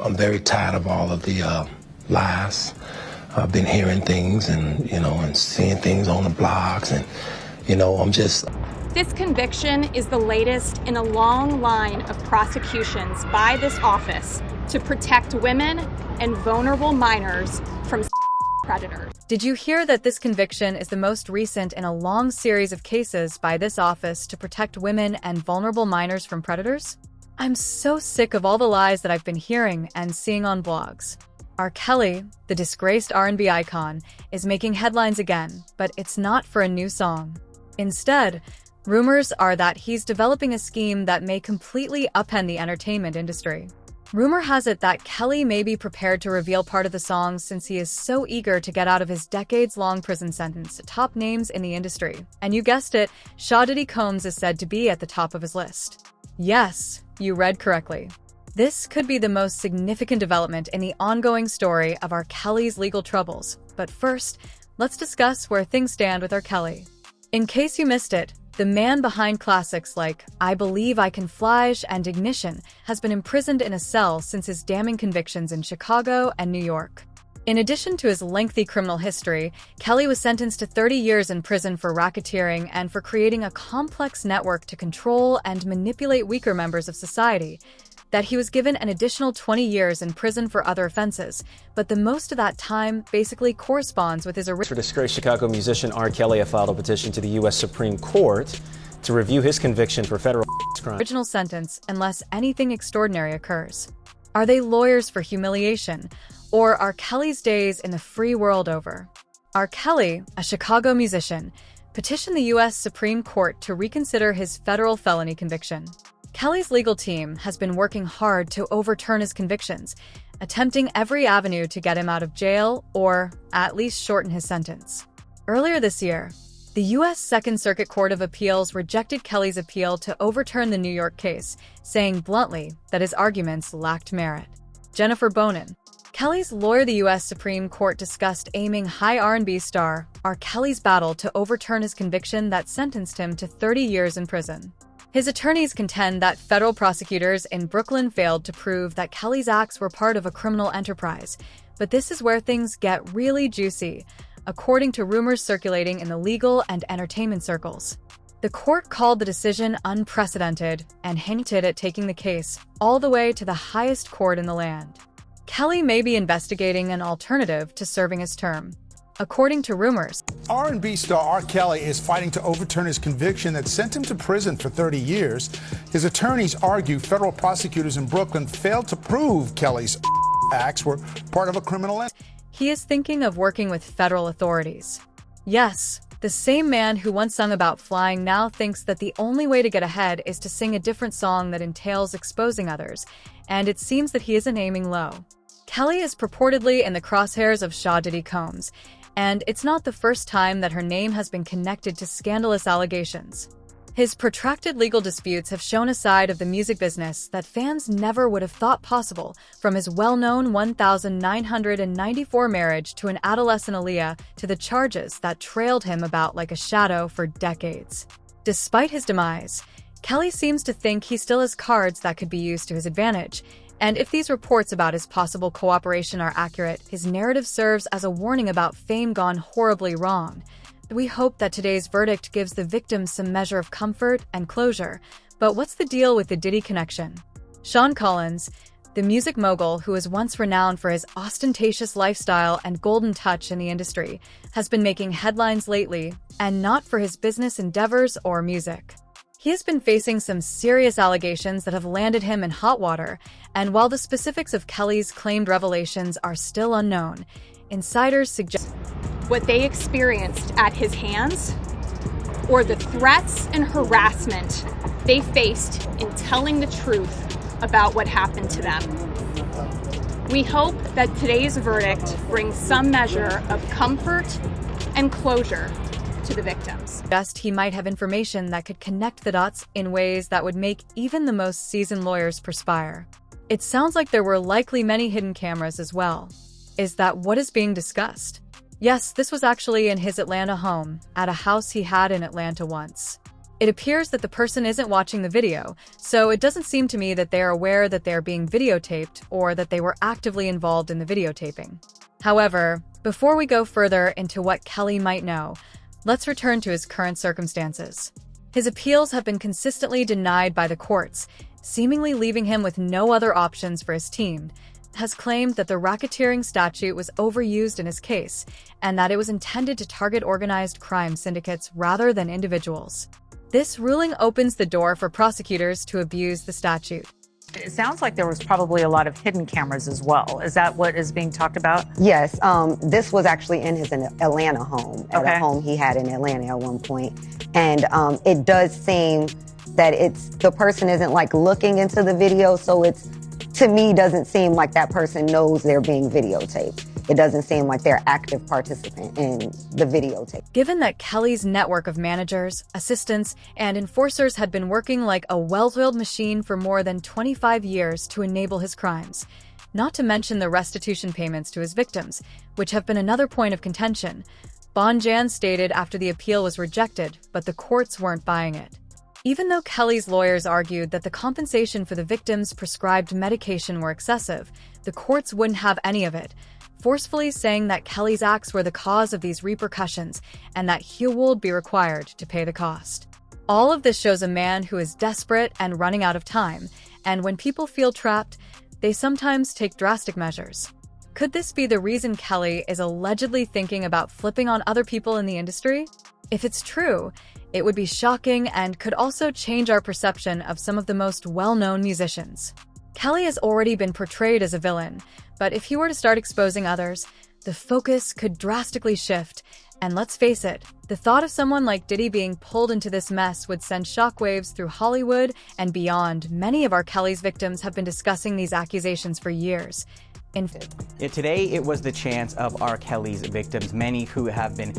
I'm very tired of all of the lies. I've been hearing things and seeing things on the blogs and, I'm just... This conviction is the latest in a long line of prosecutions by this office to protect women and vulnerable minors from predators. Did you hear that this conviction is the most recent in a long series of cases by this office to protect women and vulnerable minors from predators? I'm so sick of all the lies that I've been hearing and seeing on blogs. R. Kelly, the disgraced R&B icon, is making headlines again, but it's not for a new song. Instead, rumors are that he's developing a scheme that may completely upend the entertainment industry. Rumor has it that Kelly may be prepared to reveal part of the song since he is so eager to get out of his decades-long prison sentence to top names in the industry. And you guessed it, Diddy Combs is said to be at the top of his list. Yes, you read correctly. This could be the most significant development in the ongoing story of R. Kelly's legal troubles. But first, let's discuss where things stand with R. Kelly. In case you missed it, the man behind classics like I Believe I Can Fly and Ignition has been imprisoned in a cell since his damning convictions in Chicago and New York. In addition to his lengthy criminal history, Kelly was sentenced to 30 years in prison for racketeering and for creating a complex network to control and manipulate weaker members of society. That he was given an additional 20 years in prison for other offenses, but the most of that time basically corresponds with his For disgraced Chicago musician R. Kelly have filed a petition to the U.S. Supreme Court to review his conviction for federal crime. Original sentence unless anything extraordinary occurs. Are they lawyers for humiliation, or are Kelly's days in the free world over? R. Kelly, a Chicago musician, petitioned the U.S. Supreme Court to reconsider his federal felony conviction. Kelly's legal team has been working hard to overturn his convictions, attempting every avenue to get him out of jail or at least shorten his sentence. Earlier this year, the U.S. Second Circuit Court of Appeals rejected Kelly's appeal to overturn the New York case, saying bluntly that his arguments lacked merit. Jennifer Bonin, Kelly's lawyer, the U.S. Supreme Court discussed aiming high R&B star R. Kelly's battle to overturn his conviction that sentenced him to 30 years in prison. His attorneys contend that federal prosecutors in Brooklyn failed to prove that Kelly's acts were part of a criminal enterprise. But this is where things get really juicy, according to rumors circulating in the legal and entertainment circles. The court called the decision unprecedented and hinted at taking the case all the way to the highest court in the land. Kelly may be investigating an alternative to serving his term. According to rumors, R&B star R. Kelly is fighting to overturn his conviction that sent him to prison for 30 years. His attorneys argue federal prosecutors in Brooklyn failed to prove Kelly's acts were part of a criminal enterprise. He is thinking of working with federal authorities. Yes, the same man who once sung about flying now thinks that the only way to get ahead is to sing a different song that entails exposing others, and it seems that he isn't aiming low. Kelly is purportedly in the crosshairs of Diddy Combs, and it's not the first time that her name has been connected to scandalous allegations. His protracted legal disputes have shown a side of the music business that fans never would have thought possible, from his well-known 1994 marriage to an adolescent Aaliyah to the charges that trailed him about like a shadow for decades. Despite his demise, Kelly seems to think he still has cards that could be used to his advantage, and if these reports about his possible cooperation are accurate, his narrative serves as a warning about fame gone horribly wrong. We hope that today's verdict gives the victims some measure of comfort and closure. But what's the deal with the Diddy connection? Sean Collins, the music mogul who was once renowned for his ostentatious lifestyle and golden touch in the industry, has been making headlines lately, and not for his business endeavors or music. He has been facing some serious allegations that have landed him in hot water, and while the specifics of Kelly's claimed revelations are still unknown, insiders suggest what they experienced at his hands, or the threats and harassment they faced in telling the truth about what happened to them. We hope that today's verdict brings some measure of comfort and closure to the victims. He might have information that could connect the dots in ways that would make even the most seasoned lawyers perspire. It sounds like there were likely many hidden cameras as well. Is that what is being discussed? Yes, this was actually in his Atlanta home, at a house he had in Atlanta once. It appears that the person isn't watching the video, so it doesn't seem to me that they are aware that they are being videotaped or that they were actively involved in the videotaping. However, before we go further into what Kelly might know, let's return to his current circumstances. His appeals have been consistently denied by the courts, seemingly leaving him with no other options for his team, has claimed that the racketeering statute was overused in his case, and that it was intended to target organized crime syndicates rather than individuals. This ruling opens the door for prosecutors to abuse the statute. It sounds like there was probably a lot of hidden cameras as well. Is that what is being talked about? Yes, this was actually in his Atlanta home, at Okay. a home he had in Atlanta at one point. And it does seem that the person isn't like looking into the video, so to me, doesn't seem like that person knows they're being videotaped. It doesn't seem like they're active participant in the videotape. Given that Kelly's network of managers, assistants, and enforcers had been working like a well-oiled machine for more than 25 years to enable his crimes, not to mention the restitution payments to his victims, which have been another point of contention, Bonjan stated after the appeal was rejected, but the courts weren't buying it. Even though Kelly's lawyers argued that the compensation for the victims' prescribed medication were excessive, the courts wouldn't have any of it, forcefully saying that Kelly's acts were the cause of these repercussions and that he would be required to pay the cost. All of this shows a man who is desperate and running out of time, and when people feel trapped, they sometimes take drastic measures. Could this be the reason Kelly is allegedly thinking about flipping on other people in the industry? If it's true, it would be shocking and could also change our perception of some of the most well-known musicians. Kelly has already been portrayed as a villain, but if he were to start exposing others, the focus could drastically shift. And let's face it, the thought of someone like Diddy being pulled into this mess would send shockwaves through Hollywood and beyond. Many of R. Kelly's victims have been discussing these accusations for years. Today, it was the chance of R. Kelly's victims, many who have been,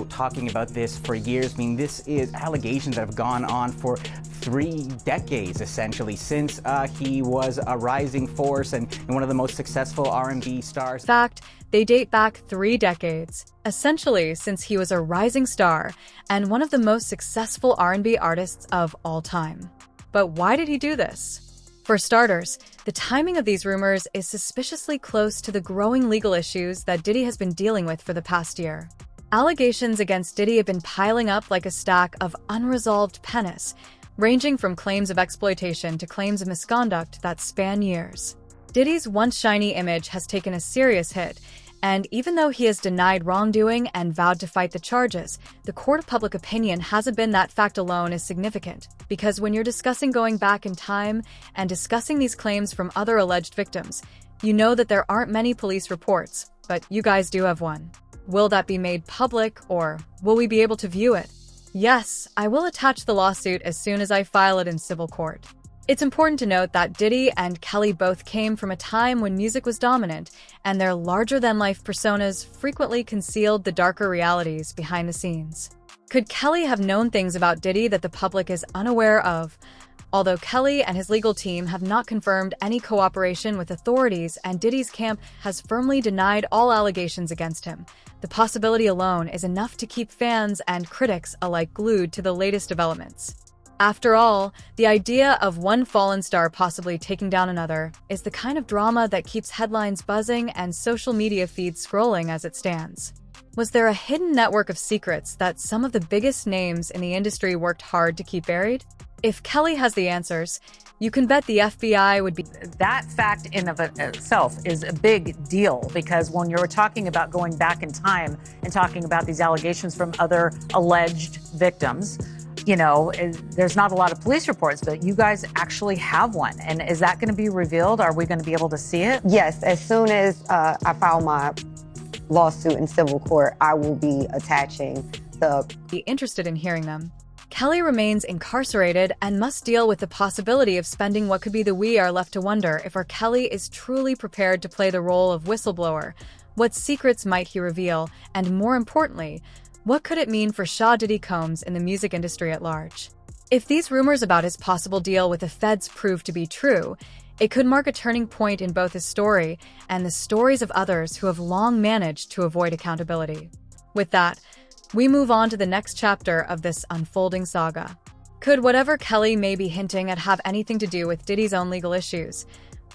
talking about this for years. I mean, this is allegations that have gone on for 3 decades, essentially, since he was a rising force and one of the most successful R&B stars. In fact, they date back 3 decades, essentially since he was a rising star and one of the most successful R&B artists of all time. But why did he do this? For starters, the timing of these rumors is suspiciously close to the growing legal issues that Diddy has been dealing with for the past year. Allegations against Diddy have been piling up like a stack of unresolved penis, ranging from claims of exploitation to claims of misconduct that span years. Diddy's once shiny image has taken a serious hit, and even though he has denied wrongdoing and vowed to fight the charges, the court of public opinion hasn't been that fact alone is significant, because when you're discussing going back in time and discussing these claims from other alleged victims, you know that there aren't many police reports, but you guys do have one. Will that be made public, or will we be able to view it? Yes, I will attach the lawsuit as soon as I file it in civil court. It's important to note that Diddy and Kelly both came from a time when music was dominant, and their larger-than-life personas frequently concealed the darker realities behind the scenes. Could Kelly have known things about Diddy that the public is unaware of? Although Kelly and his legal team have not confirmed any cooperation with authorities and Diddy's camp has firmly denied all allegations against him, the possibility alone is enough to keep fans and critics alike glued to the latest developments. After all, the idea of one fallen star possibly taking down another is the kind of drama that keeps headlines buzzing and social media feeds scrolling as it stands. Was there a hidden network of secrets that some of the biggest names in the industry worked hard to keep buried? If Kelly has the answers, you can bet the FBI would be. That fact in of itself is a big deal, because when you're talking about going back in time and talking about these allegations from other alleged victims, there's not a lot of police reports, but you guys actually have one. And is that going to be revealed? Are we going to be able to see it? Yes, as soon as I file my lawsuit in civil court, I will be attaching be interested in hearing them. Kelly remains incarcerated and must deal with the possibility of spending what could be the we are left to wonder if R. Kelly is truly prepared to play the role of whistleblower. What secrets might he reveal? And more importantly, what could it mean for Diddy Combs in the music industry at large? If these rumors about his possible deal with the feds prove to be true, it could mark a turning point in both his story and the stories of others who have long managed to avoid accountability. With that, we move on to the next chapter of this unfolding saga. Could whatever Kelly may be hinting at have anything to do with Diddy's own legal issues?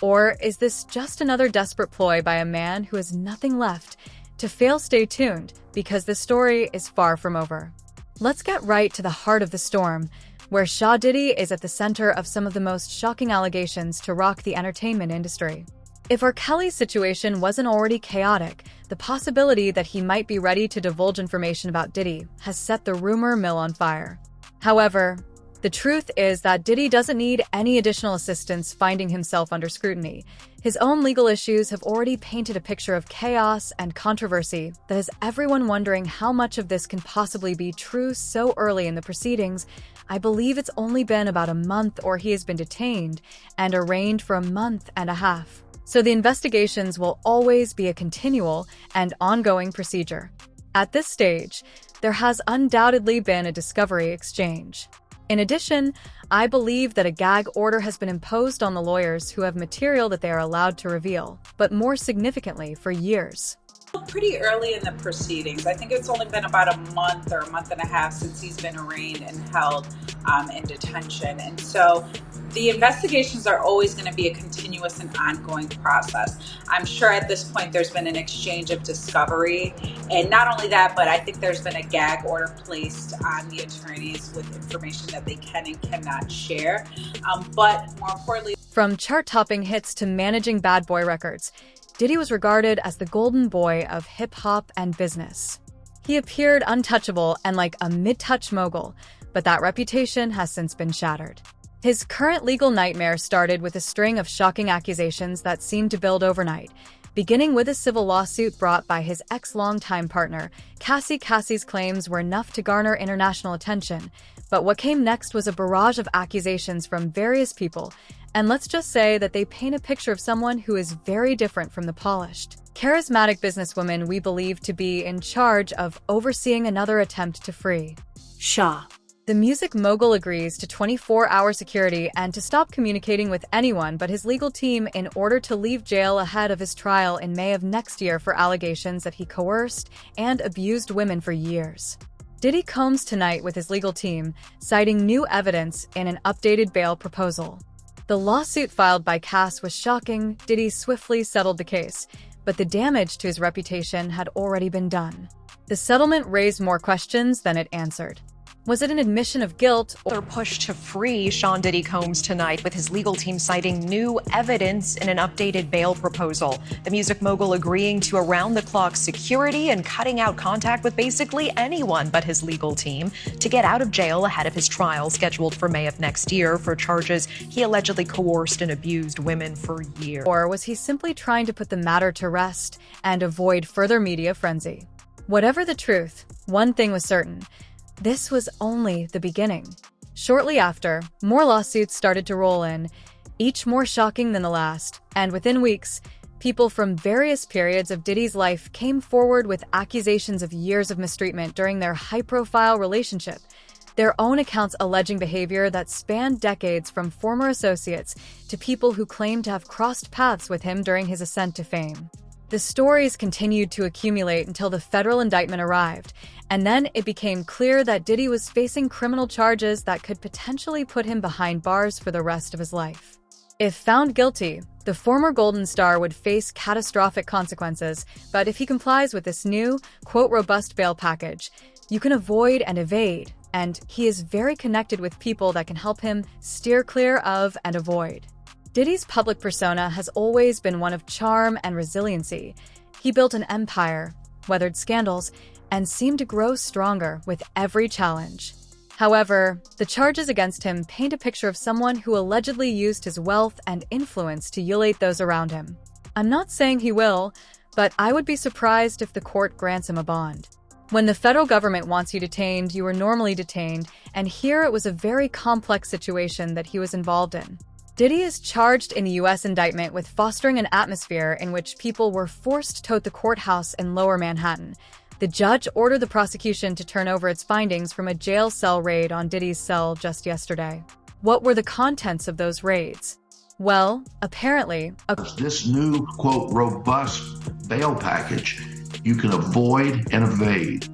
Or is this just another desperate ploy by a man who has nothing left to fail? Stay tuned, because the story is far from over. Let's get right to the heart of the storm, where Diddy is at the center of some of the most shocking allegations to rock the entertainment industry. If R. Kelly's situation wasn't already chaotic, the possibility that he might be ready to divulge information about Diddy has set the rumor mill on fire. However, the truth is that Diddy doesn't need any additional assistance finding himself under scrutiny. His own legal issues have already painted a picture of chaos and controversy that has everyone wondering how much of this can possibly be true so early in the proceedings. I believe it's only been about a month or he has been detained and arraigned for a month and a half. So the investigations will always be a continual and ongoing procedure. At this stage, there has undoubtedly been a discovery exchange. In addition, I believe that a gag order has been imposed on the lawyers who have material that they are allowed to reveal, but more significantly, for years. Pretty early in the proceedings. I think it's only been about a month or a month and a half since he's been arraigned and held in detention. And so the investigations are always going to be a continuous and ongoing process. I'm sure at this point there's been an exchange of discovery. And not only that, but I think there's been a gag order placed on the attorneys with information that they can and cannot share. But more importantly, from chart-topping hits to managing bad boy records, Diddy was regarded as the golden boy of hip-hop and business. He appeared untouchable and like a mid-touch mogul, but that reputation has since been shattered. His current legal nightmare started with a string of shocking accusations that seemed to build overnight, beginning with a civil lawsuit brought by his ex-longtime partner. Cassie's claims were enough to garner international attention, but what came next was a barrage of accusations from various people, and let's just say that they paint a picture of someone who is very different from the polished, charismatic businesswoman we believe to be in charge of overseeing another attempt to free Shah. The music mogul agrees to 24-hour security and to stop communicating with anyone but his legal team in order to leave jail ahead of his trial in May of next year for allegations that he coerced and abused women for years. Diddy comes tonight with his legal team, citing new evidence in an updated bail proposal. The lawsuit filed by Cass was shocking. Diddy swiftly settled the case, but the damage to his reputation had already been done. The settlement raised more questions than it answered. Was it an admission of guilt or push to free Sean Diddy Combs tonight with his legal team citing new evidence in an updated bail proposal? The music mogul agreeing to around-the-clock security and cutting out contact with basically anyone but his legal team to get out of jail ahead of his trial scheduled for May of next year for charges he allegedly coerced and abused women for years. Or was he simply trying to put the matter to rest and avoid further media frenzy? Whatever the truth, one thing was certain. This was only the beginning. Shortly after, more lawsuits started to roll in, each more shocking than the last, and within weeks, people from various periods of Diddy's life came forward with accusations of years of mistreatment during their high-profile relationship, their own accounts alleging behavior that spanned decades from former associates to people who claimed to have crossed paths with him during his ascent to fame. The stories continued to accumulate until the federal indictment arrived, and then it became clear that Diddy was facing criminal charges that could potentially put him behind bars for the rest of his life. If found guilty, the former Golden Star would face catastrophic consequences, but if he complies with this new, quote, robust bail package, you can avoid and evade, and he is very connected with people that can help him steer clear of and avoid. Diddy's public persona has always been one of charm and resiliency. He built an empire, weathered scandals, and seemed to grow stronger with every challenge. However, the charges against him paint a picture of someone who allegedly used his wealth and influence to ulate those around him. I'm not saying he will, but I would be surprised if the court grants him a bond. When the federal government wants you detained, you are normally detained, and here it was a very complex situation that he was involved in. Diddy is charged in the U.S. indictment with fostering an atmosphere in which people were forced to the courthouse in Lower Manhattan. The judge ordered the prosecution to turn over its findings from a jail cell raid on Diddy's cell just yesterday. What were the contents of those raids? Well, apparently, this new, quote, robust bail package, you can avoid and evade.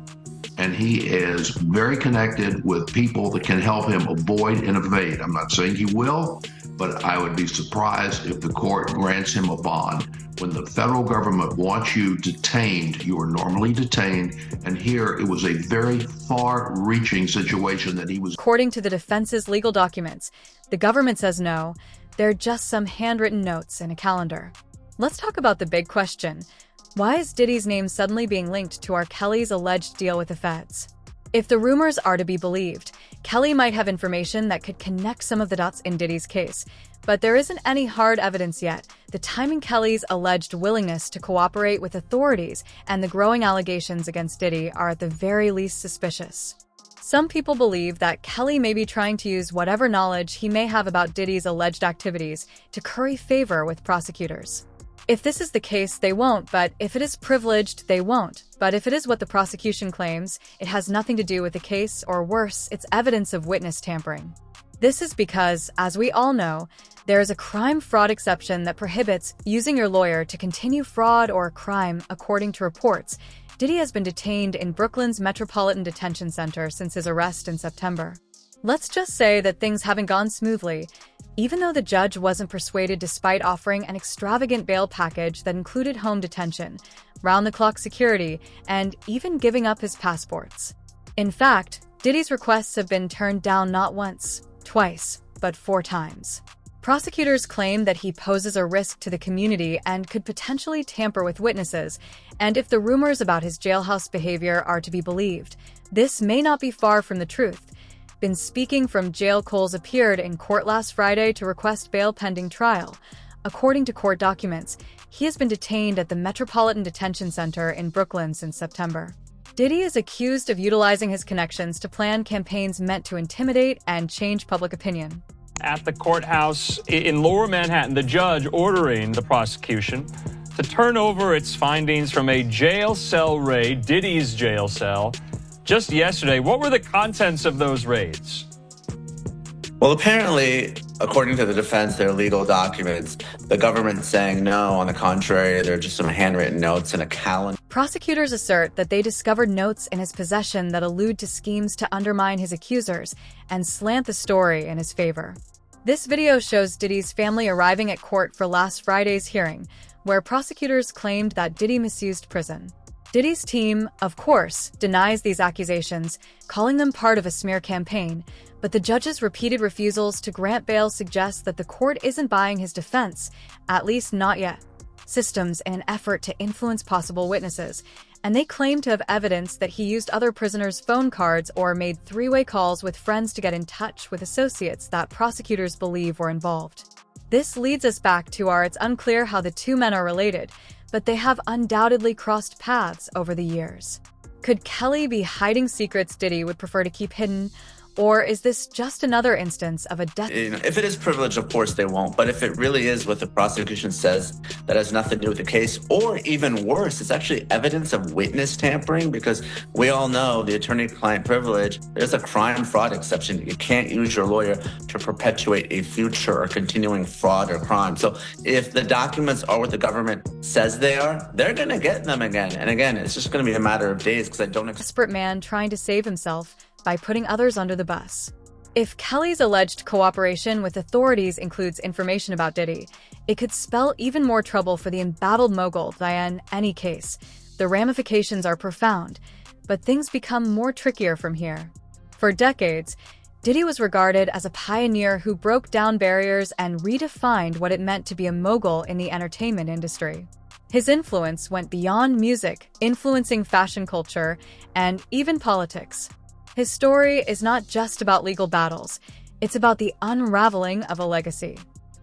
and he is very connected with people that can help him avoid and evade. I'm not saying he will, but I would be surprised if the court grants him a bond. When the federal government wants you detained, you are normally detained, and here it was a very far-reaching situation that he was. According to the defense's legal documents, the government says no, they're just some handwritten notes and a calendar. Let's talk about the big question. Why is Diddy's name suddenly being linked to R. Kelly's alleged deal with the feds? If the rumors are to be believed, Kelly might have information that could connect some of the dots in Diddy's case, but there isn't any hard evidence yet. The timing Kelly's alleged willingness to cooperate with authorities and the growing allegations against Diddy are at the very least suspicious. Some people believe that Kelly may be trying to use whatever knowledge he may have about Diddy's alleged activities to curry favor with prosecutors. If this is the case, they won't, but if it is privileged, they won't. But if it is what the prosecution claims, it has nothing to do with the case, or worse, it's evidence of witness tampering. This is because, as we all know, there is a crime-fraud exception that prohibits using your lawyer to continue fraud or a crime, according to reports. Diddy has been detained in Brooklyn's Metropolitan Detention Center since his arrest in September. Let's just say that things haven't gone smoothly, even though the judge wasn't persuaded despite offering an extravagant bail package that included home detention, round-the-clock security, and even giving up his passports. In fact, Diddy's requests have been turned down not once, twice, but 4 times. Prosecutors claim that he poses a risk to the community and could potentially tamper with witnesses, and if the rumors about his jailhouse behavior are to be believed, this may not be far from the truth. Been speaking from jail, Coles appeared in court last Friday to request bail pending trial. According to court documents, he has been detained at the Metropolitan Detention Center in Brooklyn since September. Diddy is accused of utilizing his connections to plan campaigns meant to intimidate and change public opinion. At the courthouse in Lower Manhattan, the judge ordering the prosecution to turn over its findings from a jail cell raid, Diddy's jail cell, just yesterday. What were the contents of those raids? Well, apparently, according to the defense, their legal documents, the government saying no, on the contrary, they're just some handwritten notes and a calendar. Prosecutors assert that they discovered notes in his possession that allude to schemes to undermine his accusers and slant the story in his favor. This video shows Diddy's family arriving at court for last Friday's hearing, where prosecutors claimed that Diddy misused prison. Diddy's team, of course, denies these accusations, calling them part of a smear campaign, but the judge's repeated refusals to grant bail suggest that the court isn't buying his defense, at least not yet. Systems in an effort to influence possible witnesses, and they claim to have evidence that he used other prisoners' phone cards or made 3-way calls with friends to get in touch with associates that prosecutors believe were involved. This leads us back to it's unclear how the two men are related, but they have undoubtedly crossed paths over the years. Could Kelly be hiding secrets Diddy would prefer to keep hidden? Or is this just another instance of a death? If it is privileged, of course they won't. But if it really is what the prosecution says, that has nothing to do with the case, or even worse, it's actually evidence of witness tampering, because we all know the attorney-client privilege, there's a crime-fraud exception. You can't use your lawyer to perpetuate a future or continuing fraud or crime. So if the documents are what the government says they are, they're going to get them again. And again, it's just going to be a matter of days, because I don't expect... Desperate man trying to save himself by putting others under the bus. If Kelly's alleged cooperation with authorities includes information about Diddy, it could spell even more trouble for the embattled mogul in any case. The ramifications are profound, but things become more trickier from here. For decades, Diddy was regarded as a pioneer who broke down barriers and redefined what it meant to be a mogul in the entertainment industry. His influence went beyond music, influencing fashion culture and even politics. His story is not just about legal battles, it's about the unraveling of a legacy.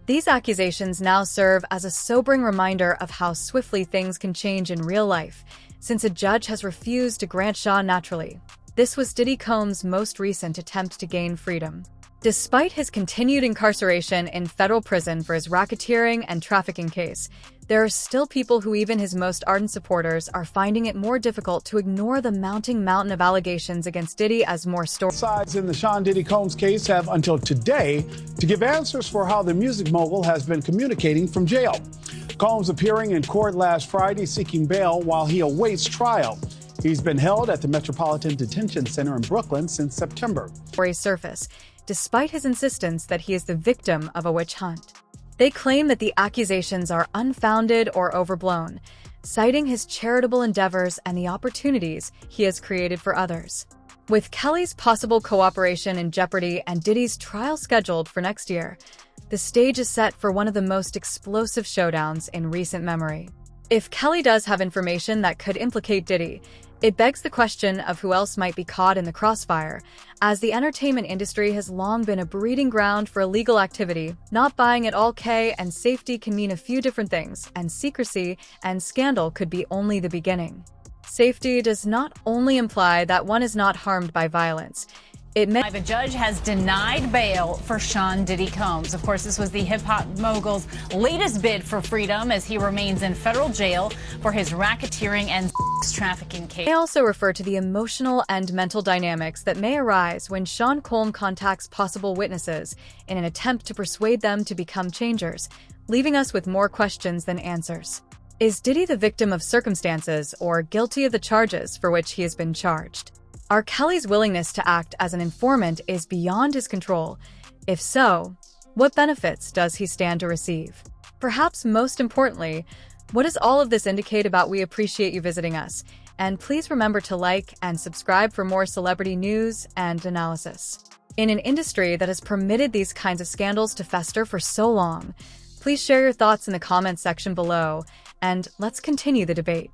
These accusations now serve as a sobering reminder of how swiftly things can change in real life, since a judge has refused to grant Shaw naturally. This was Diddy Combs' most recent attempt to gain freedom. Despite his continued incarceration in federal prison for his racketeering and trafficking case, there are still people who, even his most ardent supporters, are finding it more difficult to ignore the mounting mountain of allegations against Diddy as more stories. Sides in the Sean Diddy Combs case have until today to give answers for how the music mogul has been communicating from jail. Combs appearing in court last Friday seeking bail while he awaits trial. He's been held at the Metropolitan Detention Center in Brooklyn since September. Stories surface, despite his insistence that he is the victim of a witch hunt. They claim that the accusations are unfounded or overblown, citing his charitable endeavors and the opportunities he has created for others. With Kelly's possible cooperation in jeopardy and Diddy's trial scheduled for next year, the stage is set for one of the most explosive showdowns in recent memory. If Kelly does have information that could implicate Diddy, it begs the question of who else might be caught in the crossfire, as the entertainment industry has long been a breeding ground for illegal activity. Not buying it all, and safety can mean a few different things, and secrecy and scandal could be only the beginning. Safety does not only imply that one is not harmed by violence. A judge has denied bail for Sean Diddy Combs. Of course, this was the hip-hop mogul's latest bid for freedom as he remains in federal jail for his racketeering and sex trafficking case. They also refer to the emotional and mental dynamics that may arise when Sean Combs contacts possible witnesses in an attempt to persuade them to become changers, leaving us with more questions than answers. Is Diddy the victim of circumstances or guilty of the charges for which he has been charged? R. Kelly's willingness to act as an informant is beyond his control. If so, what benefits does he stand to receive? Perhaps most importantly, what does all of this indicate about We appreciate you visiting us? And please remember to like and subscribe for more celebrity news and analysis. In an industry that has permitted these kinds of scandals to fester for so long, please share your thoughts in the comments section below, and let's continue the debate.